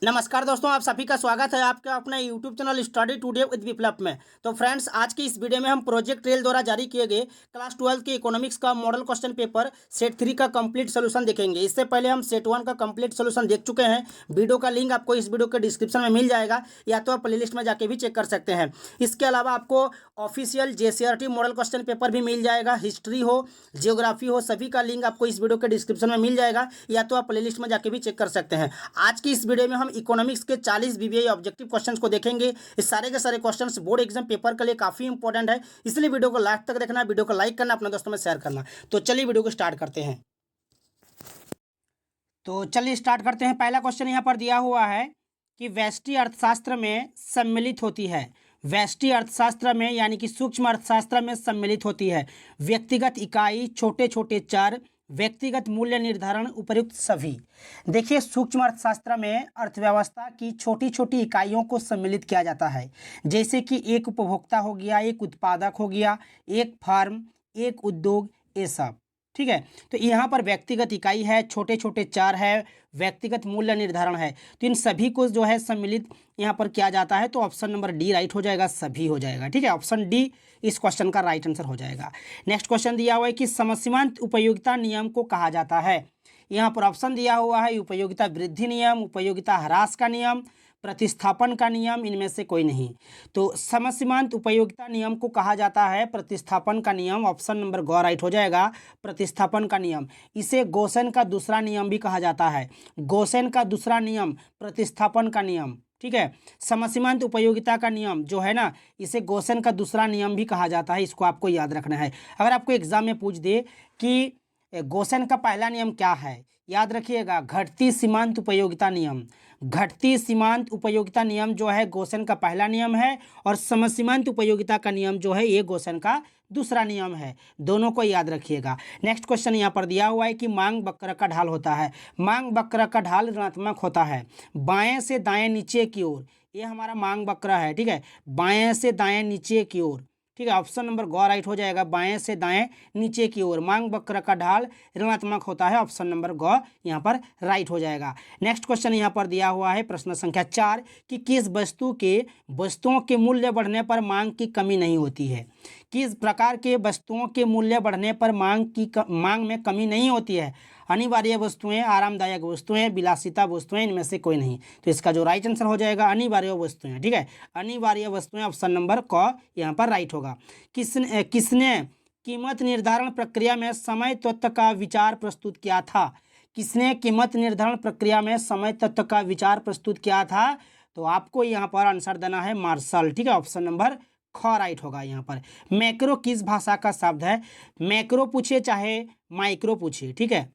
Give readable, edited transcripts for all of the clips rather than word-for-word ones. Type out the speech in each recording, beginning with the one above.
नमस्कार दोस्तों, आप सभी का स्वागत है आपके अपने YouTube channel study today with Viplav में। तो फ्रेंड्स, आज की इस वीडियो में हम प्रोजेक्ट रेल द्वारा जारी किए गए क्लास 12 के इकोनॉमिक्स का मॉडल क्वेश्चन पेपर सेट 3 का कंप्लीट सोल्यूशन देखेंगे। इससे पहले हम सेट 1 का कंप्लीट सोल्यूशन देख चुके हैं। वीडियो का लिंक आपको इस वीडियो के डिस्क्रिप्शन में मिल जाएगा, या तो आप प्लेलिस्ट में जाके भी चेक कर सकते हैं। इसके अलावा आपको official JCRT model question paper भी मिल जाएगा। हिस्ट्री हो, जियोग्राफी हो, सभी का लिंक आपको इस वीडियो के डिस्क्रिप्शन में मिल जाएगा, या तो आप प्लेलिस्ट में जाके भी चेक कर सकते हैं। आज की इस वीडियो में हम इकोनॉमिक्स के 40 BBI ऑब्जेक्टिव क्वेश्चंस को देखेंगे। इस सारे के सारे क्वेश्चंस बोर्ड एग्जाम पेपर के लिए काफी इंपॉर्टेंट है, इसलिए वीडियो को लास्ट तक देखना, वीडियो को लाइक करना, अपने दोस्तों में शेयर करना। तो चलिए वीडियो को स्टार्ट करते हैं। पहला क्वेश्चन यहाँ पर दिया हुआ है कि व्यष्टि अर्थशास्त्र में सम्मिलित होती है। व्यष्टि अर्थशास्त्र में यानी कि सूक्ष्म अर्थशास्त्र में सम्मिलित होती है व्यक्तिगत इकाई, छोटे छोटे चर, व्यक्तिगत मूल्य निर्धारण, उपर्युक्त सभी। देखिए, सूक्ष्म अर्थशास्त्र में अर्थव्यवस्था की छोटी छोटी इकाइयों को सम्मिलित किया जाता है, जैसे कि एक उपभोक्ता हो गया, एक उत्पादक हो गया, एक फर्म, एक उद्योग, ये सब। ठीक है, तो यहाँ पर व्यक्तिगत इकाई है, छोटे छोटे चर है, व्यक्तिगत मूल्य निर्धारण है, तो इन सभी को जो है सम्मिलित यहाँ पर किया जाता है। तो ऑप्शन नंबर डी राइट हो जाएगा, सभी हो जाएगा। ठीक है, ऑप्शन डी इस क्वेश्चन का राइट आंसर हो जाएगा। नेक्स्ट क्वेश्चन दिया हुआ है कि समसीमांत उपयोगिता नियम को कहा जाता है। यहाँ पर ऑप्शन दिया हुआ है उपयोगिता वृद्धि नियम, उपयोगिता ह्रास का नियम, प्रतिस्थापन का नियम, इनमें से कोई नहीं। तो समसीमांत उपयोगिता नियम को कहा जाता है प्रतिस्थापन का नियम। ऑप्शन नंबर ग राइट हो जाएगा, प्रतिस्थापन का नियम। इसे गोसेन का दूसरा नियम भी कहा जाता है। गोसेन का दूसरा नियम प्रतिस्थापन का नियम। ठीक है, समसीमांत उपयोगिता का नियम जो है ना, इसे गोसेन का दूसरा नियम भी कहा जाता है। इसको आपको याद रखना है। अगर आपको एग्जाम में पूछ दे कि गोसेन का पहला नियम क्या है, याद रखिएगा, घटती सीमांत उपयोगिता नियम। घटती सीमांत उपयोगिता नियम जो है गोसेन का पहला नियम है, और समसीमांत उपयोगिता का नियम जो है ये गोसेन का दूसरा नियम है। दोनों को याद रखिएगा। नेक्स्ट क्वेश्चन यहाँ पर दिया हुआ है कि मांग वक्र का ढाल होता है। मांग वक्र का ढाल ऋणात्मक होता है बाएं से दाएं नीचे की ओर। ये हमारा मांग वक्र है। ठीक है, बाएं से दाएं नीचे की ओर। ठीक है, ऑप्शन नंबर ग राइट हो जाएगा, बाएं से दाएं नीचे की ओर मांग वक्र का ढाल ऋणात्मक होता है। ऑप्शन नंबर ग यहाँ पर राइट हो जाएगा। नेक्स्ट क्वेश्चन यहाँ पर दिया हुआ है प्रश्न संख्या 4 कि किस वस्तुओं के मूल्य बढ़ने पर मांग की कमी नहीं होती है। किस प्रकार के वस्तुओं के मूल्य बढ़ने पर मांग में कमी नहीं होती है। अनिवार्य वस्तुएं, आरामदायक वस्तुएं, विलासिता वस्तुएं, इनमें से कोई नहीं। तो इसका जो राइट आंसर हो जाएगा अनिवार्य वस्तुएं। ठीक है, अनिवार्य वस्तुएं, ऑप्शन नंबर क यहाँ पर राइट होगा। किसने कीमत निर्धारण प्रक्रिया में समय तत्व का विचार प्रस्तुत किया था। किसने कीमत निर्धारण प्रक्रिया में समय तत्व का विचार प्रस्तुत किया था। तो आपको यहाँ पर आंसर देना है मार्शल। ठीक है, ऑप्शन नंबर ख राइट होगा। यहाँ पर मैक्रो किस भाषा का शब्द है। मैक्रो पूछे चाहे माइक्रो पूछे, ठीक है,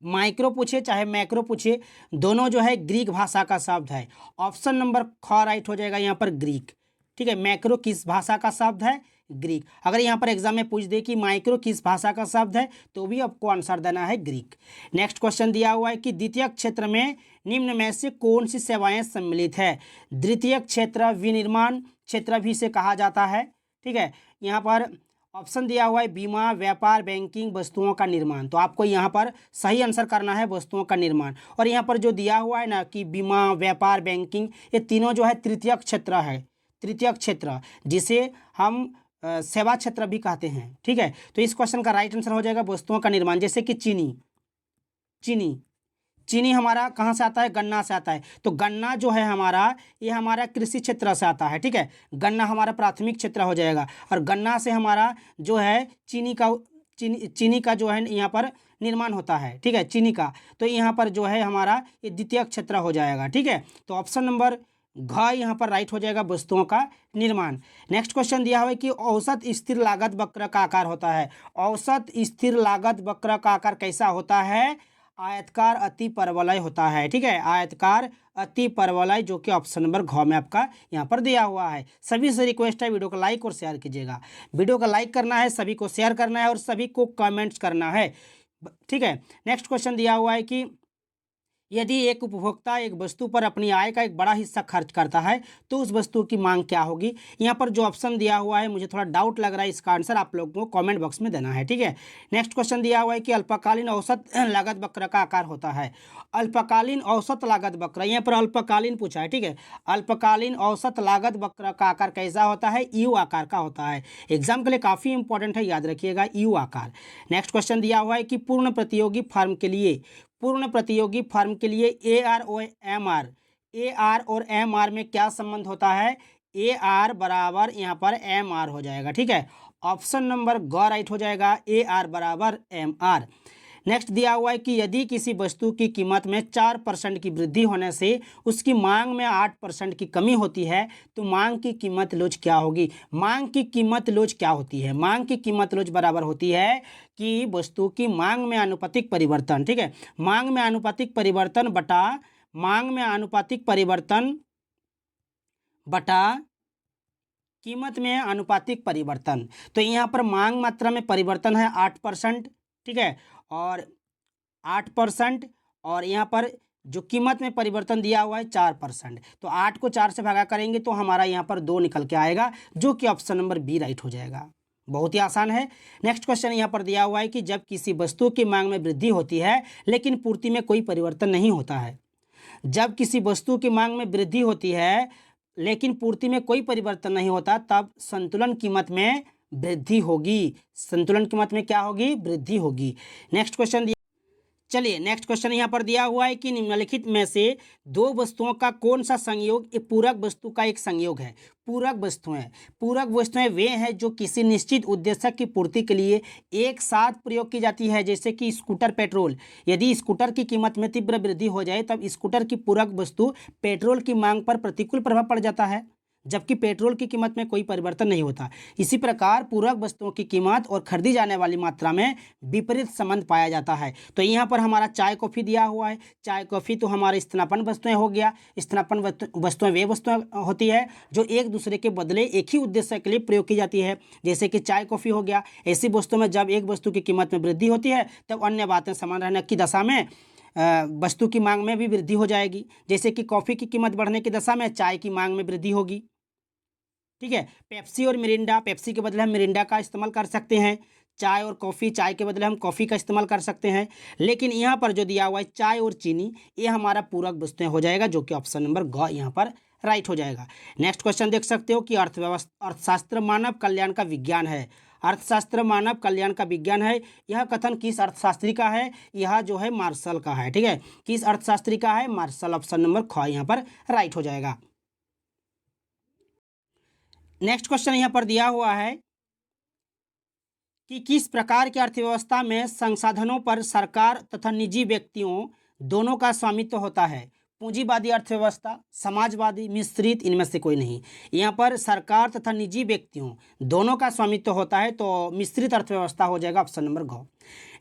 माइक्रो पूछे चाहे मैक्रो पूछे, दोनों जो है ग्रीक भाषा का शब्द है। ऑप्शन नंबर ख राइट हो जाएगा यहाँ पर, ग्रीक। ठीक है, मैक्रो किस भाषा का शब्द है, ग्रीक। अगर यहाँ पर एग्जाम में पूछ दे कि माइक्रो किस भाषा का शब्द है, तो भी आपको आंसर देना है ग्रीक। नेक्स्ट क्वेश्चन दिया हुआ है कि द्वितीयक क्षेत्र में निम्न में से कौन सी सेवाएं सम्मिलित है। द्वितीयक क्षेत्र विनिर्माण क्षेत्र भी से कहा जाता है। ठीक है, यहाँ पर ऑप्शन दिया हुआ है बीमा, व्यापार, बैंकिंग, वस्तुओं का निर्माण। तो आपको यहाँ पर सही आंसर करना है वस्तुओं का निर्माण। और यहाँ पर जो दिया हुआ है ना कि बीमा, व्यापार, बैंकिंग, ये तीनों जो है तृतीयक क्षेत्र है। तृतीयक क्षेत्र जिसे हम सेवा क्षेत्र भी कहते हैं। ठीक है, तो इस क्वेश्चन का राइट आंसर हो जाएगा वस्तुओं का निर्माण। जैसे कि चीनी, चीनी चीनी हमारा कहाँ से आता है, गन्ना से आता है। तो गन्ना जो है हमारा, ये हमारा कृषि क्षेत्र से आता है। ठीक है, गन्ना हमारा प्राथमिक क्षेत्र हो जाएगा, और गन्ना से हमारा जो है चीनी का जो है यहाँ पर निर्माण होता है। ठीक है, चीनी का, तो यहाँ पर जो है हमारा ये द्वितीयक क्षेत्र हो जाएगा। ठीक है, तो ऑप्शन नंबर घ यहाँ पर राइट हो जाएगा, वस्तुओं का निर्माण। नेक्स्ट क्वेश्चन दिया हुआ है कि औसत स्थिर लागत वक्र का आकार होता है। औसत स्थिर लागत वक्र का आकार कैसा होता है, आयतकार अति परवलय होता है। ठीक है, आयतकार अति परवलय, जो कि ऑप्शन नंबर घ में आपका यहाँ पर दिया हुआ है। सभी से रिक्वेस्ट है वीडियो को लाइक और शेयर कीजिएगा। वीडियो को लाइक करना है, सभी को शेयर करना है, और सभी को कमेंट्स करना है। ठीक है, नेक्स्ट क्वेश्चन दिया हुआ है कि यदि एक उपभोक्ता एक वस्तु पर अपनी आय का एक बड़ा हिस्सा खर्च करता है तो उस वस्तु की मांग क्या होगी। यहाँ पर जो ऑप्शन दिया हुआ है मुझे थोड़ा डाउट लग रहा है, इसका आंसर आप लोगों को कमेंट बॉक्स में देना है, ठीक है। नेक्स्ट क्वेश्चन दिया हुआ है कि अल्पकालीन औसत लागत वक्र का आकार होता है। अल्पकालीन औसत लागत वक्र, यहाँ पर अल्पकालीन पूछा है, ठीक है। अल्पकालीन औसत लागत वक्र का आकार कैसा होता है, यू आकार का होता है। एग्जाम के लिए काफ़ी इंपॉर्टेंट है, याद रखिएगा, यू आकार। नेक्स्ट क्वेश्चन दिया हुआ है कि पूर्ण प्रतियोगी फर्म के लिए ए आर और एम आर में क्या संबंध होता है। ए आर बराबर यहाँ पर एम आर हो जाएगा, ठीक है। ऑप्शन नंबर ग राइट हो जाएगा, ए आर बराबर एम आर। नेक्स्ट दिया हुआ है कि यदि किसी वस्तु की कीमत में 4% की वृद्धि होने से उसकी मांग में 8% की कमी होती है तो मांग की कीमत लोच क्या होगी। मांग की कीमत लोच क्या होती है, मांग की कीमत लोच बराबर होती है कि वस्तु की मांग में आनुपातिक परिवर्तन, ठीक है। मांग में आनुपातिक परिवर्तन बटा कीमत में आनुपातिक परिवर्तन। तो यहाँ पर मांग मात्रा में परिवर्तन है 8%, ठीक है, और 8%, और यहाँ पर जो कीमत में परिवर्तन दिया हुआ है 4%। तो 8 को 4 से भागा करेंगे तो हमारा यहाँ पर 2 निकल के आएगा, जो कि ऑप्शन नंबर बी राइट हो जाएगा। बहुत ही आसान है। नेक्स्ट क्वेश्चन यहाँ पर दिया हुआ है कि जब किसी वस्तु की मांग में वृद्धि होती है लेकिन पूर्ति में कोई परिवर्तन नहीं होता है। जब किसी वस्तु की मांग में वृद्धि होती है लेकिन पूर्ति में कोई परिवर्तन नहीं होता तब संतुलन कीमत में वृद्धि होगी। संतुलन कीमत में क्या होगी, वृद्धि होगी। नेक्स्ट क्वेश्चन, चलिए नेक्स्ट क्वेश्चन यहाँ पर दिया हुआ है कि निम्नलिखित में से दो वस्तुओं का कौन सा संयोग एक पूरक वस्तु का एक संयोग है। पूरक वस्तुएं वे हैं जो किसी निश्चित उद्देश्य की पूर्ति के लिए एक साथ प्रयोग की जाती है, जैसे कि स्कूटर पेट्रोल। यदि स्कूटर की कीमत में तीव्र वृद्धि हो जाए तब स्कूटर की पूरक वस्तु पेट्रोल की मांग पर प्रतिकूल प्रभाव पड़ जाता है, जबकि पेट्रोल की कीमत में कोई परिवर्तन नहीं होता। इसी प्रकार पूरक वस्तुओं की कीमत और खरीदी जाने वाली मात्रा में विपरीत संबंध पाया जाता है। तो यहाँ पर हमारा चाय कॉफ़ी दिया हुआ है। चाय कॉफ़ी तो हमारे स्थानापन्न वस्तुएं हो गया। स्थानापन्न वस्तुएं वे वस्तुएं होती है जो एक दूसरे के बदले एक ही उद्देश्य के लिए प्रयोग की जाती है, जैसे कि चाय कॉफ़ी हो गया। ऐसी वस्तुओं में जब एक वस्तु की कीमत में वृद्धि होती है तब अन्य बातें समान रहने की दशा में वस्तु की मांग में भी वृद्धि हो जाएगी। जैसे कि कॉफ़ी की कीमत बढ़ने की दशा में चाय की मांग में वृद्धि होगी, ठीक है। पेप्सी और मिरिंडा, पेप्सी के बदले हम मिरिंडा का इस्तेमाल कर सकते हैं। चाय और कॉफ़ी, चाय के बदले हम कॉफ़ी का इस्तेमाल कर सकते हैं। लेकिन यहाँ पर जो दिया हुआ है चाय और चीनी, ये हमारा पूरक वस्तुएं हो जाएगा, जो कि ऑप्शन नंबर ग यहाँ पर राइट हो जाएगा। नेक्स्ट क्वेश्चन देख सकते हो कि अर्थशास्त्र मानव कल्याण का विज्ञान है। अर्थशास्त्र मानव कल्याण का विज्ञान है। यह कथन किस अर्थशास्त्री का है, यह जो है मार्शल का है, ठीक है। किस अर्थशास्त्री का है, मार्शल। ऑप्शन नंबर ख यहाँ पर राइट हो जाएगा। नेक्स्ट क्वेश्चन यहाँ पर दिया हुआ है कि किस प्रकार की अर्थव्यवस्था में संसाधनों पर सरकार तथा निजी व्यक्तियों दोनों का स्वामित्व होता है। पूंजीवादी अर्थव्यवस्था, समाजवादी, मिश्रित, इनमें से कोई नहीं। यहाँ पर सरकार तथा निजी व्यक्तियों दोनों का स्वामित्व होता है, तो मिश्रित अर्थव्यवस्था हो जाएगा, ऑप्शन नंबर घ।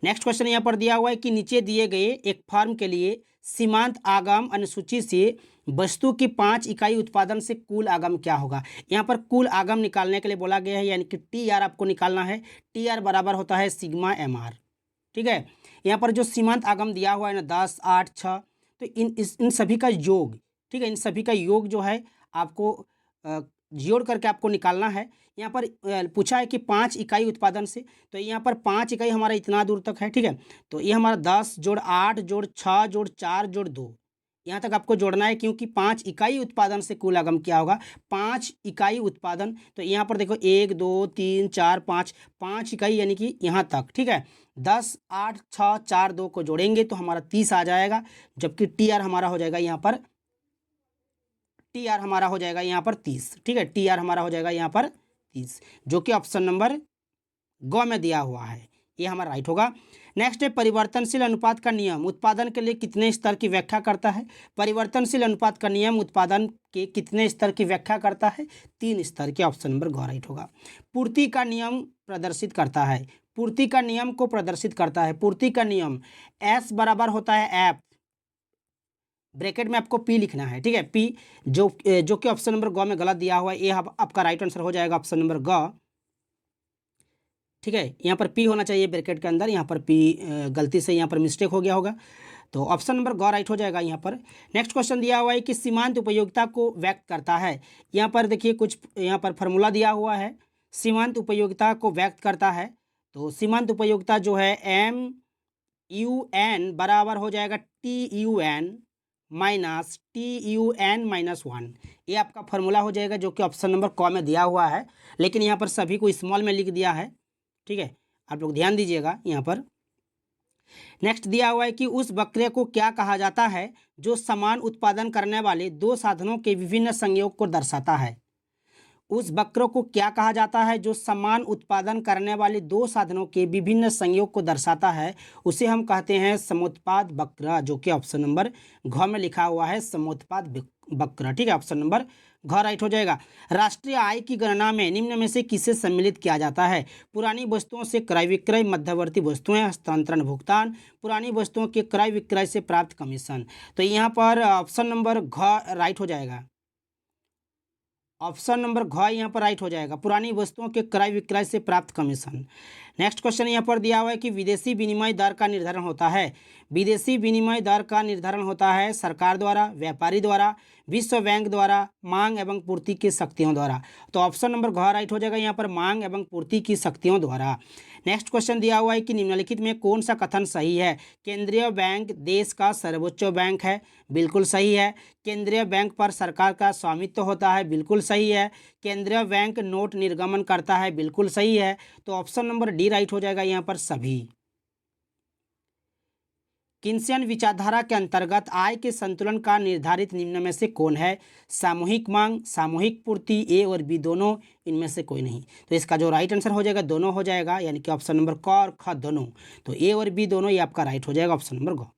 नेक्स्ट क्वेश्चन यहाँ पर दिया हुआ है कि नीचे दिए गए एक फर्म के लिए सीमांत आगम अनुसूची से वस्तु की 5 इकाई उत्पादन से कुल आगम क्या होगा। यहाँ पर कुल आगम निकालने के लिए बोला गया है, यानी कि टी आर आपको निकालना है। टी आर बराबर होता है सिग्मा एम आर, ठीक है। यहाँ पर जो सीमांत आगम दिया हुआ है ना 10, 8, 6, तो इन सभी का योग, ठीक है, इन सभी का योग जो है आपको जोड़ करके आपको निकालना है। यहाँ पर पूछा है कि 5 इकाई उत्पादन से, तो यहाँ पर 5 इकाई हमारा इतना दूर तक है, ठीक है। तो ये हमारा 10 जोड़ 8 जोड़ 6 जोड़ 4 जोड़ 2, यहाँ तक आपको जोड़ना है, क्योंकि 5 इकाई उत्पादन से कुल आगम क्या होगा, 5 इकाई उत्पादन। तो यहाँ पर देखो 1 2 3 4 5 इकाई, यानी कि यहाँ तक, ठीक है। 10 8 6 4 2 को जोड़ेंगे तो हमारा 30 आ जाएगा, जबकि टी आर हमारा हो जाएगा यहाँ पर, टी आर हमारा हो जाएगा यहाँ पर 30, ठीक है। टी आर हमारा हो जाएगा यहाँ पर 30, जो कि ऑप्शन नंबर ग में दिया हुआ है, ये हमारा राइट होगा। नेक्स्ट है परिवर्तनशील अनुपात का नियम उत्पादन के लिए कितने स्तर की व्याख्या करता है। परिवर्तनशील अनुपात का नियम उत्पादन के कितने स्तर की व्याख्या करता है, 3 स्तर के, ऑप्शन नंबर ग राइट होगा। पूर्ति का नियम प्रदर्शित करता है, पूर्ति का नियम को प्रदर्शित करता है। पूर्ति का नियम एस बराबर होता है एफ, ब्रैकेट में आपको पी लिखना है, ठीक है, पी, जो कि ऑप्शन नंबर ग में गलत दिया हुआ है, ये आपका राइट आंसर हो जाएगा, ऑप्शन नंबर ग, ठीक है। यहाँ पर पी होना चाहिए ब्रैकेट के अंदर, यहाँ पर पी गलती से यहाँ पर मिस्टेक हो गया होगा। तो ऑप्शन नंबर ग राइट हो जाएगा यहाँ पर। नेक्स्ट क्वेश्चन दिया हुआ है कि सीमांत उपयोगिता को व्यक्त करता है। यहाँ पर देखिए कुछ यहाँ पर फॉर्मूला दिया हुआ है, सीमांत उपयोगिता को व्यक्त करता है। तो सीमांत उपयोगिता जो है MUN बराबर हो जाएगा TUN माइनस TUN-1। ये आपका फॉर्मूला हो जाएगा जो कि ऑप्शन नंबर क में दिया हुआ है, लेकिन यहाँ पर सभी को स्मॉल में लिख दिया है। ठीक है, आप लोग ध्यान दीजिएगा यहाँ पर। नेक्स्ट दिया हुआ है कि उस वक्र को क्या कहा जाता है जो समान उत्पादन करने वाले दो साधनों के विभिन्न संयोग को दर्शाता है। उस वक्र को क्या कहा जाता है जो समान उत्पादन करने वाले दो साधनों के विभिन्न संयोग को दर्शाता है, उसे हम कहते हैं समोत्पाद वक्र, जो कि ऑप्शन नंबर घ में लिखा हुआ है समोत्पाद वक्र। ठीक है, ऑप्शन नंबर घ राइट हो जाएगा। राष्ट्रीय आय की गणना में निम्न में से किसे सम्मिलित किया जाता है? पुरानी वस्तुओं से क्रय विक्रय, मध्यवर्ती वस्तुएं, हस्तांतरण भुगतान, पुरानी वस्तुओं के क्रय विक्रय से प्राप्त कमीशन। तो यहाँ पर ऑप्शन नंबर घ राइट हो जाएगा। ऑप्शन नंबर घ यहाँ पर राइट हो जाएगा, पुरानी वस्तुओं के क्रय विक्रय से प्राप्त कमीशन। नेक्स्ट क्वेश्चन यहाँ पर दिया हुआ है कि विदेशी विनिमय दर का निर्धारण होता है। विदेशी विनिमय दर का निर्धारण होता है सरकार द्वारा, व्यापारी द्वारा, विश्व बैंक द्वारा, मांग एवं पूर्ति की शक्तियों द्वारा। तो ऑप्शन नंबर घ राइट हो जाएगा यहाँ पर, मांग एवं पूर्ति की शक्तियों द्वारा। नेक्स्ट क्वेश्चन दिया हुआ है कि निम्नलिखित में कौन सा कथन सही है? केंद्रीय बैंक देश का सर्वोच्च बैंक है, बिल्कुल सही है। केंद्रीय बैंक पर सरकार का स्वामित्व होता है, बिल्कुल सही है। केंद्रीय बैंक नोट निर्गमन करता है, बिल्कुल सही है। तो ऑप्शन नंबर डी राइट हो जाएगा यहाँ पर सभी। किन्सियन विचारधारा के अंतर्गत आय के संतुलन का निर्धारित निम्न में से कौन है? सामूहिक मांग, सामूहिक पूर्ति, ए और बी दोनों, इनमें से कोई नहीं। तो इसका जो राइट आंसर हो जाएगा दोनों हो जाएगा, यानी कि ऑप्शन नंबर क और ख दोनों। तो ए और बी दोनों ये आपका राइट हो जाएगा, ऑप्शन नंबर ग।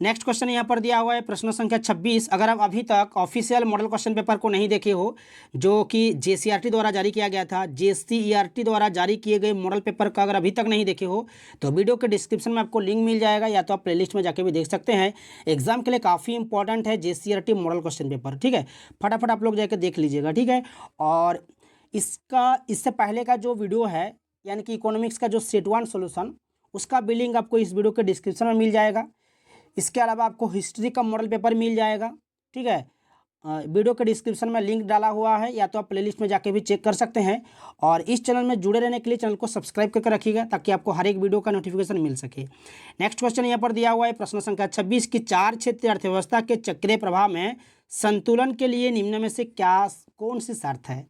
नेक्स्ट क्वेश्चन यहाँ पर दिया हुआ है प्रश्न संख्या 26। अगर आप अभी तक ऑफिशियल मॉडल क्वेश्चन पेपर को नहीं देखे हो, जो कि JCERT द्वारा जारी किया गया था, JCERT द्वारा जारी किए गए मॉडल पेपर का अगर अभी तक नहीं देखे हो तो वीडियो के डिस्क्रिप्शन में आपको लिंक मिल जाएगा, या तो आप प्लेलिस्ट में जाके भी देख सकते हैं। एग्जाम के लिए काफ़ी इंपॉर्टेंट है JCERT मॉडल क्वेश्चन पेपर। ठीक है, फटाफट आप लोग जाके देख लीजिएगा। ठीक है, और इससे पहले का जो वीडियो है, यानी कि इकोनॉमिक्स का जो सेट 1 सोल्यूशन, उसका भी लिंक आपको इस वीडियो के डिस्क्रिप्शन में मिल जाएगा। इसके अलावा आपको हिस्ट्री का मॉडल पेपर मिल जाएगा। ठीक है, वीडियो के डिस्क्रिप्शन में लिंक डाला हुआ है, या तो आप प्लेलिस्ट में जाके भी चेक कर सकते हैं। और इस चैनल में जुड़े रहने के लिए चैनल को सब्सक्राइब करके रखिएगा, ताकि आपको हर एक वीडियो का नोटिफिकेशन मिल सके। नेक्स्ट क्वेश्चन यहाँ पर दिया हुआ है प्रश्न संख्या 26 की 4 क्षेत्रीय अर्थव्यवस्था के चक्रीय प्रभाव में संतुलन के लिए निम्न में से कौन सी शर्त है?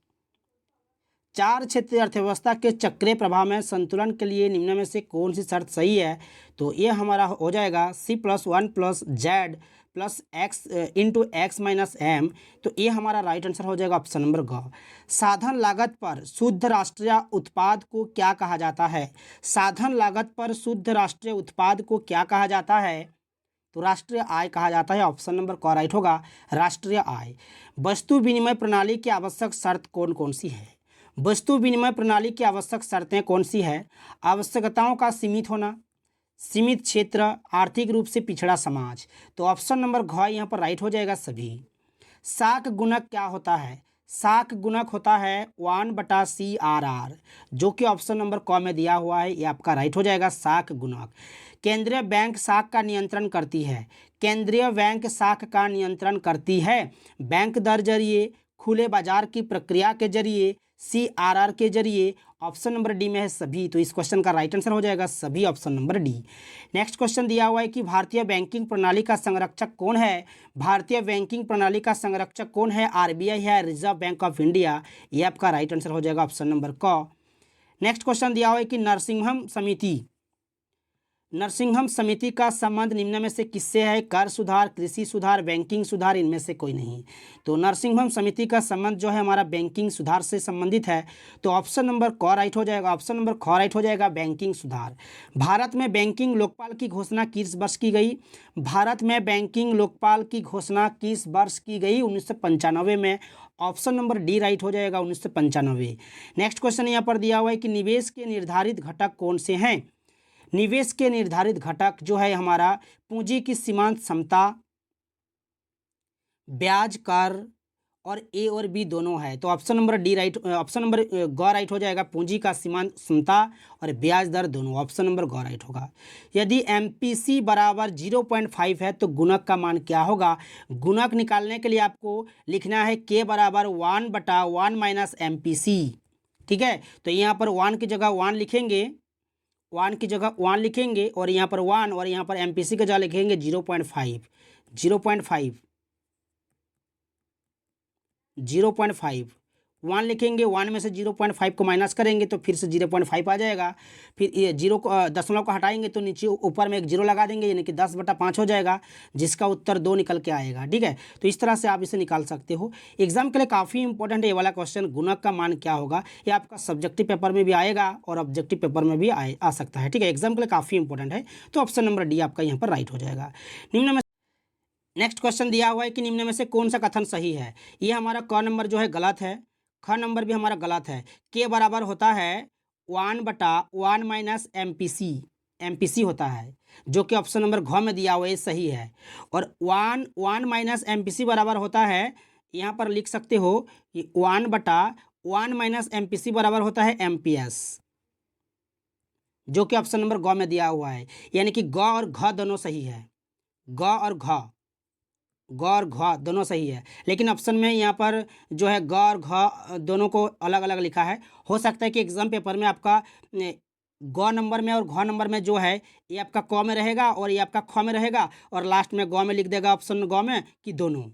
4 क्षेत्रीय अर्थव्यवस्था के चक्रीय प्रभाव में संतुलन के लिए निम्न में से कौन सी शर्त सही है? तो ये हमारा हो जाएगा C+1+Z plus x into x minus m. तो ये हमारा राइट आंसर हो जाएगा ऑप्शन नंबर ग। साधन लागत पर शुद्ध राष्ट्रीय उत्पाद को क्या कहा जाता है? साधन लागत पर शुद्ध राष्ट्रीय उत्पाद को क्या कहा जाता है? तो राष्ट्रीय आय कहा जाता है, ऑप्शन नंबर क राइट होगा, राष्ट्रीय आय। वस्तु विनिमय प्रणाली की आवश्यक शर्त कौन कौन सी है? वस्तु विनिमय प्रणाली की आवश्यक शर्तें कौन सी है? आवश्यकताओं का सीमित होना, सीमित क्षेत्र, आर्थिक रूप से पिछड़ा समाज। तो ऑप्शन नंबर घ यहाँ पर राइट हो जाएगा सभी। साक गुणक क्या होता है? साक गुणक होता है 1/CRR, जो कि ऑप्शन नंबर क में दिया हुआ है, ये आपका राइट हो जाएगा साक गुणक। केंद्रीय बैंक साख का नियंत्रण करती है। केंद्रीय बैंक साख का नियंत्रण करती है बैंक दर जरिए, खुले बाजार की प्रक्रिया के जरिए, CRR के जरिए। ऑप्शन नंबर डी में है सभी। तो इस क्वेश्चन का राइट आंसर हो जाएगा सभी, option number D. Next question दिया हुआ है कि भारतीय बैंकिंग प्रणाली का संरक्षक कौन है? भारतीय बैंकिंग प्रणाली का संरक्षक कौन है? RBI है, रिजर्व बैंक ऑफ इंडिया। ये आपका राइट आंसर हो जाएगा ऑप्शन नंबर क। नेक्स्ट क्वेश्चन दिया हुआ है कि नरसिंहम समिति का संबंध निम्न में से किससे है? कर सुधार, कृषि सुधार, बैंकिंग सुधार, इनमें से कोई नहीं। तो नरसिंहम समिति का संबंध जो है हमारा बैंकिंग सुधार से संबंधित है। तो ऑप्शन नंबर क राइट हो जाएगा, ऑप्शन नंबर ख राइट हो जाएगा, बैंकिंग सुधार। भारत में बैंकिंग लोकपाल की घोषणा किस वर्ष की गई? भारत में बैंकिंग लोकपाल की घोषणा किस वर्ष की गई? 1995 में। ऑप्शन नंबर डी राइट हो जाएगा, 1995। नेक्स्ट क्वेश्चन यहाँ पर दिया हुआ है कि निवेश के निर्धारित घटक कौन से हैं? निवेश के निर्धारित घटक जो है हमारा पूंजी की सीमांत क्षमता, ब्याज, कर और ए और बी दोनों है, तो option number D right, option number ग राइट हो जाएगा। पूंजी का सीमांत क्षमता और ब्याज दर दोनों, ऑप्शन नंबर ग राइट होगा। यदि एमपीसी बराबर 0.5 है तो गुणक का मान क्या होगा? गुणक निकालने के लिए आपको लिखना है के बराबर 1/1 माइनस एमपीसी। ठीक है, तो यहाँ पर 1 की जगह 1 लिखेंगे, 1 की जगह 1 लिखेंगे और यहाँ पर 1 और यहाँ पर एमपीसी की जगह लिखेंगे 0.5, 0.5, 0.5, 1 लिखेंगे, 1 में से 0.5 को माइनस करेंगे तो फिर से 0.5 आ जाएगा। फिर ये जीरो को दशमलव को हटाएंगे तो नीचे ऊपर में एक जीरो लगा देंगे, यानी कि 10/5 हो जाएगा, जिसका उत्तर 2 निकल के आएगा। ठीक है, तो इस तरह से आप इसे निकाल सकते हो। एग्जाम के लिए काफ़ी इंपॉर्टेंट है ये वाला क्वेश्चन, गुणक का मान क्या होगा। ये आपका सब्जेक्टिव पेपर में भी आएगा और ऑब्जेक्टिव पेपर में भी आ सकता है। ठीक है, एग्जाम के लिए काफ़ी इंपॉर्टेंट है, तो ऑप्शन नंबर डी आपका यहाँ पर राइट हो जाएगा। निम्न में नेक्स्ट क्वेश्चन दिया हुआ है कि निम्न में से कौन सा कथन सही है। ये हमारा क नंबर जो है गलत है, ख नंबर भी हमारा गलत है। के बराबर होता है 1/1 माइनस एमपीसी, एमपीसी होता है, जो कि ऑप्शन नंबर घ में दिया हुआ है, सही है। और 1 माइनस एमपीसी बराबर होता है, यहाँ पर लिख सकते हो कि 1/1 माइनस एमपीसी बराबर होता है एमपीएस, जो कि ऑप्शन नंबर ग में दिया हुआ है। यानी कि ग और घ दोनों सही है, ग और घ, ग और घ दोनों सही है, लेकिन ऑप्शन में यहाँ पर जो है ग और घ दोनों को अलग अलग लिखा है। हो सकता है कि एग्जाम पेपर में आपका ग नंबर में और घ नंबर में जो है ये आपका क में रहेगा और ये आपका ख में रहेगा, और लास्ट में ग में लिख देगा ऑप्शन ग में कि दोनों।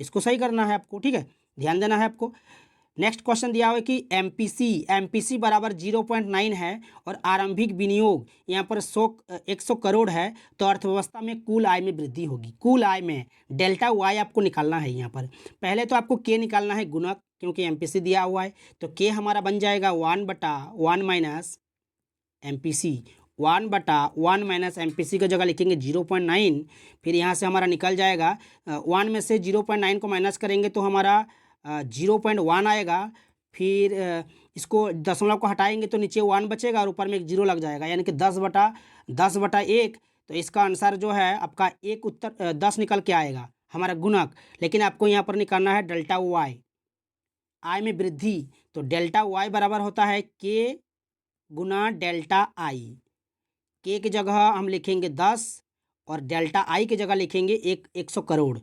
इसको सही करना है आपको, ठीक है, ध्यान देना है आपको। नेक्स्ट क्वेश्चन दिया हुआ है कि एमपीसी बराबर 0.9 है और आरंभिक विनियोग यहाँ पर 100 करोड़ है, तो अर्थव्यवस्था में कुल आय में वृद्धि होगी। कुल आय में डेल्टा वाई आपको निकालना है। यहाँ पर पहले तो आपको के निकालना है गुणक, क्योंकि एमपीसी दिया हुआ है, तो के हमारा बन जाएगा 1/1 माइनस एमपीसी, 1/1 माइनस एमपीसी की जगह लिखेंगे 0.9। फिर यहाँ से हमारा निकल जाएगा 1 में से 0.9 को माइनस करेंगे तो हमारा 0.1 आएगा। फिर इसको दशमलव को हटाएंगे तो नीचे 1 बचेगा और ऊपर में एक जीरो लग जाएगा, यानी कि 10/1। तो इसका आंसर जो है आपका एक उत्तर 10 निकल के आएगा हमारा गुणक। लेकिन आपको यहाँ पर निकालना है डेल्टा वाई, आय में वृद्धि। तो डेल्टा वाई बराबर होता है के गुना डेल्टा आई। के की जगह हम लिखेंगे 10 और डेल्टा आई की जगह लिखेंगे 100 करोड़।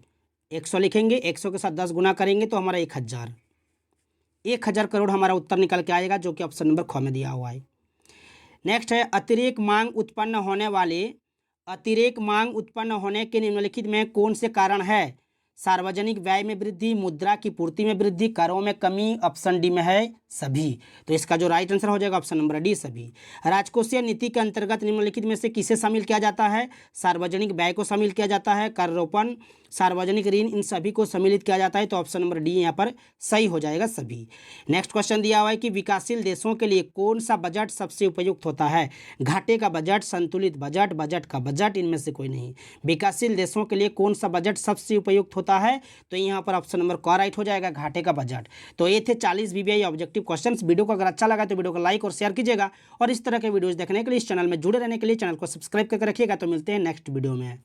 100 लिखेंगे, 100 के साथ 10 गुना करेंगे तो हमारा 1000 करोड़ हमारा उत्तर निकल के आएगा, जो कि ऑप्शन नंबर ख में दिया हुआ है। नेक्स्ट है अतिरिक्त मांग उत्पन्न होने के निम्नलिखित में कौन से कारण है? सार्वजनिक व्यय में वृद्धि, मुद्रा की पूर्ति में वृद्धि, करों में कमी, ऑप्शन डी में है सभी। तो इसका जो राइट आंसर हो जाएगा ऑप्शन नंबर डी सभी। राजकोषीय नीति के अंतर्गत निम्नलिखित में से किसे शामिल किया जाता है? सार्वजनिक व्यय को शामिल किया जाता है, करारोपण, सार्वजनिक ऋण, इन सभी को सम्मिलित किया जाता है, तो ऑप्शन नंबर डी यहाँ पर सही हो जाएगा सभी। नेक्स्ट क्वेश्चन दिया हुआ है कि विकासशील देशों के लिए कौन सा बजट सबसे उपयुक्त होता है? घाटे का बजट, संतुलित बजट, बजट का बजट, इनमें से कोई नहीं। विकासशील देशों के लिए कौन सा बजट सबसे उपयुक्त होता है? तो यहाँ पर ऑप्शन नंबर क राइट हो जाएगा, घाटे का बजट। तो ये थे 40 VBI ऑब्जेक्टिव क्वेश्चंस। वीडियो को अगर अच्छा लगा तो वीडियो को लाइक और शेयर कीजिएगा, और इस तरह के वीडियोस देखने के लिए, इस चैनल में जुड़े रहने के लिए चैनल को सब्सक्राइब करके रखिएगा। तो मिलते हैं नेक्स्ट वीडियो में।